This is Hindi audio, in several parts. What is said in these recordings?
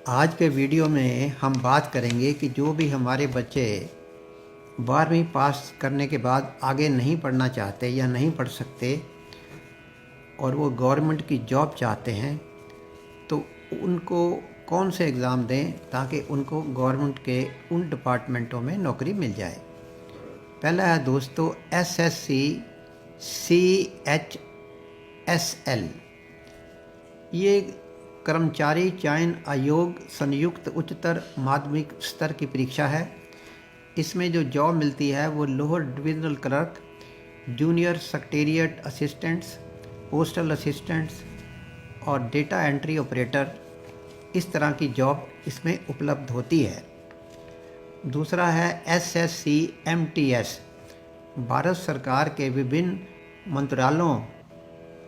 आज के वीडियो में हम बात करेंगे कि जो भी हमारे बच्चे 12वीं पास करने के बाद आगे नहीं पढ़ना चाहते या नहीं पढ़ सकते और वो गवर्नमेंट की जॉब चाहते हैं तो उनको कौन से एग्ज़ाम दें ताकि उनको गवर्नमेंट के उन डिपार्टमेंटों में नौकरी मिल जाए। पहला है दोस्तों SSC CHSL। ये कर्मचारी चयन आयोग संयुक्त उच्चतर माध्यमिक स्तर की परीक्षा है। इसमें जो जॉब मिलती है वो lower divisional clerk, junior secretariat assistants, postal assistants और डेटा एंट्री ऑपरेटर, इस तरह की जॉब इसमें उपलब्ध होती है। दूसरा है SSC MTS। भारत सरकार के विभिन्न मंत्रालयों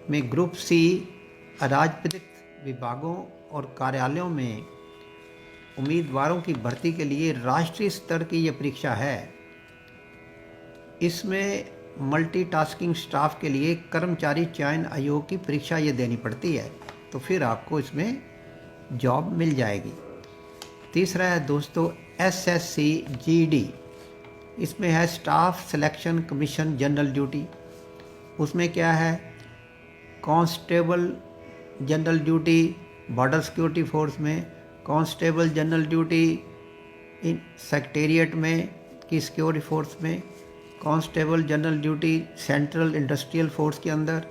में ग्रुप C अराजपत्रित विभागों और कार्यालयों में उम्मीदवारों की भर्ती के लिए राष्ट्रीय स्तर की ये परीक्षा है। इसमें मल्टीटास्किंग स्टाफ के लिए कर्मचारी चयन आयोग की परीक्षा ये देनी पड़ती है, तो फिर आपको इसमें जॉब मिल जाएगी। तीसरा है दोस्तों SSC GD। इसमें है staff selection commission general duty. उसमें क्या है, constable general duty border security force में, constable general duty in secretariat में की सिक्योरिटी फोर्स में, constable general duty central industrial force के अंदर,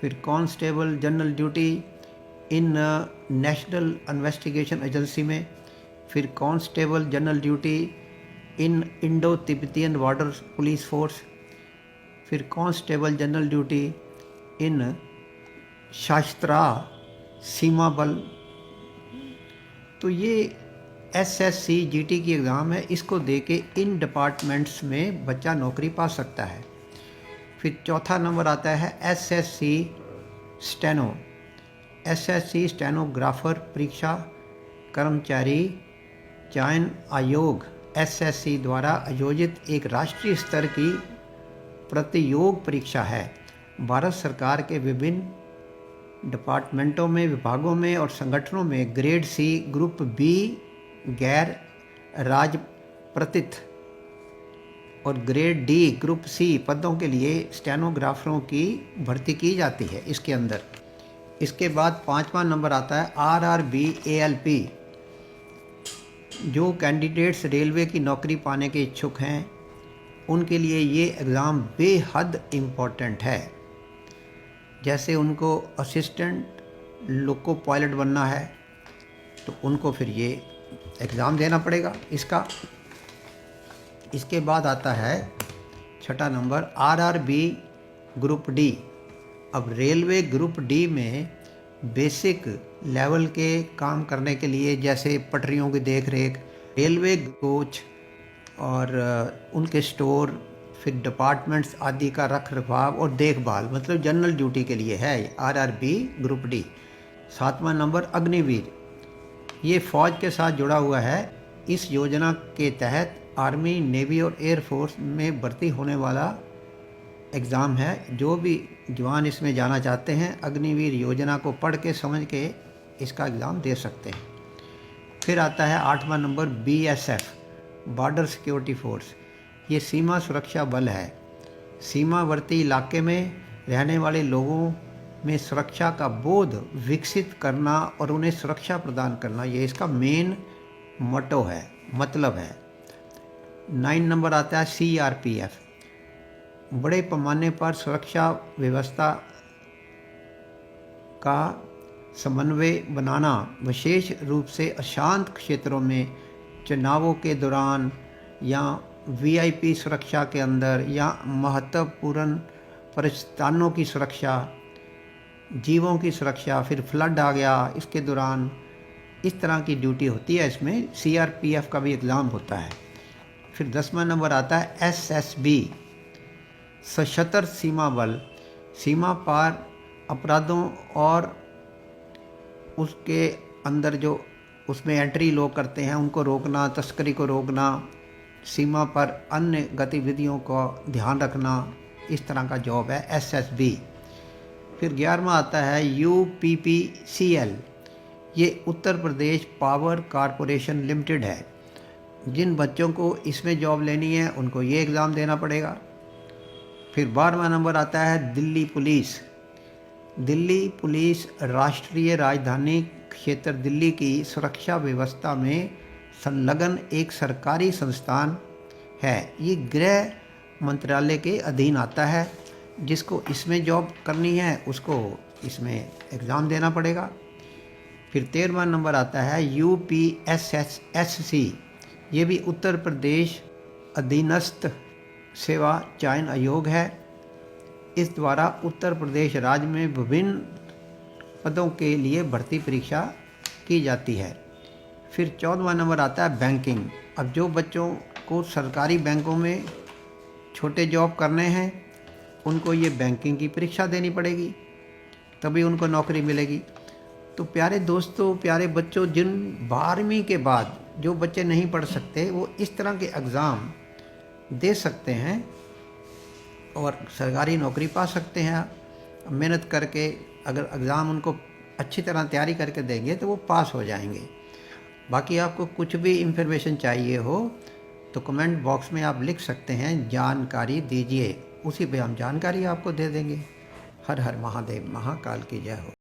फिर constable general duty in national investigation agency में, फिर constable general duty in Indo Tibetan border police force, फिर constable general duty in Sashastra Seema बल। तो ये SSC GT की एग्ज़ाम है, इसको दे के इन डिपार्टमेंट्स में बच्चा नौकरी पा सकता है। फिर चौथा नंबर आता है SSC स्टेनो। SSC स्टेनोग्राफर परीक्षा कर्मचारी चयन आयोग SSC द्वारा आयोजित एक राष्ट्रीय स्तर की प्रतियोग परीक्षा है। भारत सरकार के विभिन्न डिपार्टमेंटों में, विभागों में और संगठनों में ग्रेड C ग्रुप B गैर राजपत्रित और ग्रेड D ग्रुप C पदों के लिए स्टेनोग्राफरों की भर्ती की जाती है इसके अंदर। इसके बाद पांचवा नंबर आता है RRB ALP। जो कैंडिडेट्स रेलवे की नौकरी पाने के इच्छुक हैं उनके लिए ये एग्ज़ाम बेहद इम्पोर्टेंट है। जैसे उनको असिस्टेंट लोको पायलट बनना है तो उनको फिर ये एग्ज़ाम देना पड़ेगा इसका। इसके बाद आता है छठा नंबर RRB ग्रुप D। अब रेलवे ग्रुप D में बेसिक लेवल के काम करने के लिए, जैसे पटरियों की देख रेख, रेलवे कोच और उनके स्टोर, फिर डिपार्टमेंट्स आदि का रख रखाव और देखभाल, मतलब जनरल ड्यूटी के लिए है RRB ग्रुप D। सातवां नंबर अग्निवीर। ये फ़ौज के साथ जुड़ा हुआ है। इस योजना के तहत आर्मी, नेवी और एयरफोर्स में भर्ती होने वाला एग्ज़ाम है। जो भी जवान इसमें जाना चाहते हैं अग्निवीर योजना को पढ़ के समझ के इसका एग्ज़ाम दे सकते हैं। फिर आता है आठवां number BSF border security force. ये सीमा सुरक्षा बल है। सीमावर्ती इलाके में रहने वाले लोगों में सुरक्षा का बोध विकसित करना और उन्हें सुरक्षा प्रदान करना, ये इसका मेन मोटो है, मतलब है। 9 नंबर आता है CRPF। बड़े पैमाने पर सुरक्षा व्यवस्था का समन्वय बनाना, विशेष रूप से अशांत क्षेत्रों में चुनावों के दौरान या VIP सुरक्षा के अंदर या महत्वपूर्ण परिस्थानों की सुरक्षा, जीवों की सुरक्षा, फिर फ्लड आ गया इसके दौरान, इस तरह की ड्यूटी होती है। इसमें CRPF का भी एग्ज़ाम होता है। फिर 10वां नंबर आता है SSB सशस्त्र सीमा बल। सीमा पार अपराधों और उसके अंदर जो उसमें एंट्री लोग करते हैं उनको रोकना, तस्करी को रोकना, सीमा पर अन्य गतिविधियों को ध्यान रखना, इस तरह का जॉब है SSB। फिर 11वां आता है UPPCL। ये Uttar Pradesh power corporation limited है। जिन बच्चों को इसमें जॉब लेनी है उनको ये एग्ज़ाम देना पड़ेगा। फिर 12वां नंबर आता है दिल्ली पुलिस। दिल्ली पुलिस राष्ट्रीय राजधानी क्षेत्र दिल्ली की सुरक्षा व्यवस्था में संलग्न एक सरकारी संस्थान है। ये गृह मंत्रालय के अधीन आता है। जिसको इसमें जॉब करनी है उसको इसमें एग्ज़ाम देना पड़ेगा। फिर 13वां नंबर आता है UPSSSC। ये भी उत्तर प्रदेश अधीनस्थ सेवा चयन आयोग है। इस द्वारा उत्तर प्रदेश राज्य में विभिन्न पदों के लिए भर्ती परीक्षा की जाती है। फिर 14वां नंबर आता है बैंकिंग। अब जो बच्चों को सरकारी बैंकों में छोटे जॉब करने हैं उनको ये बैंकिंग की परीक्षा देनी पड़ेगी, तभी उनको नौकरी मिलेगी। तो प्यारे दोस्तों, प्यारे बच्चों, जिन 12वीं के बाद जो बच्चे नहीं पढ़ सकते वो इस तरह के एग्ज़ाम दे सकते हैं और सरकारी नौकरी पा सकते हैं। मेहनत करके अगर एग्ज़ाम उनको अच्छी तरह तैयारी करके देंगे तो वो पास हो जाएंगे। बाकी आपको कुछ भी इंफॉर्मेशन चाहिए हो तो कमेंट बॉक्स में आप लिख सकते हैं, जानकारी दीजिए, उसी पे हम जानकारी आपको दे देंगे। हर हर महादेव, महाकाल की जय हो।